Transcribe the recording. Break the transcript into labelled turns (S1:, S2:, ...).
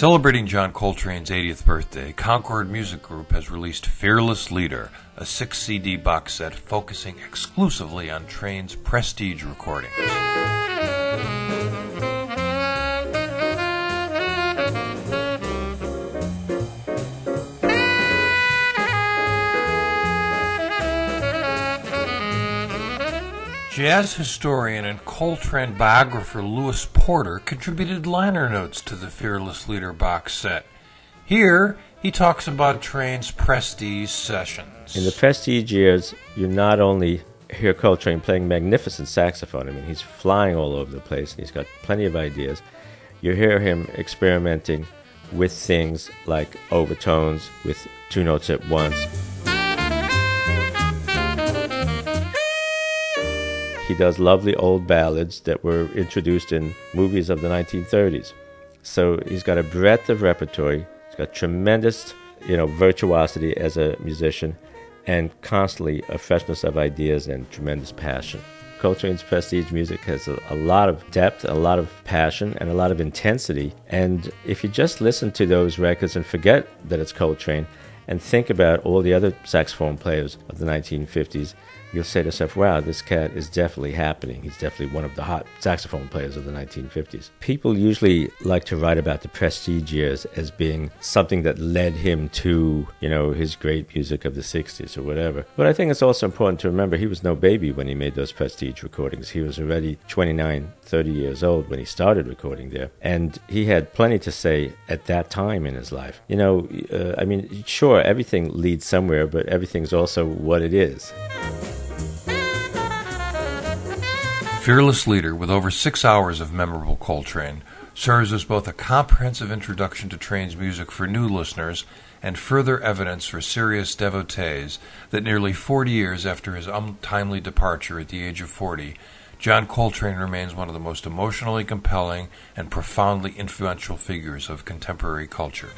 S1: Celebrating John Coltrane's 80th birthday, Concord Music Group has released Fearless Leader, a 6-CD box set focusing exclusively on Trane's prestige recordings. Jazz historian and Coltrane biographer Lewis Porter contributed liner notes to the Fearless Leader box set. Here, he talks about Trane's prestige sessions.
S2: In the prestige years, you not only hear Coltrane playing magnificent saxophone, I mean, he's flying all over the place, and he's got plenty of ideas. You hear him experimenting with things like overtones, with two notes at once. He does lovely old ballads that were introduced in movies of the 1930s. So he's got a breadth of repertory. He's got tremendous, virtuosity as a musician, and constantly a freshness of ideas and tremendous passion. Coltrane's prestige music has a lot of depth, a lot of passion, and a lot of intensity. And if you just listen to those records and forget that it's Coltrane, and think about all the other saxophone players of the 1950s, you'll say to yourself, wow, this cat is definitely happening. He's definitely one of the hot saxophone players of the 1950s. People usually like to write about the prestige years as being something that led him to, his great music of the 60s or whatever. But I think it's also important to remember he was no baby when he made those prestige recordings. He was already 29, 30 years old when he started recording there. And he had plenty to say at that time in his life. Sure, everything leads somewhere, but everything's also what it is.
S1: Fearless Leader, with over 6 hours of memorable Coltrane, serves as both a comprehensive introduction to Trane's music for new listeners and further evidence for serious devotees that nearly 40 years after his untimely departure at the age of 40, John Coltrane remains one of the most emotionally compelling and profoundly influential figures of contemporary culture.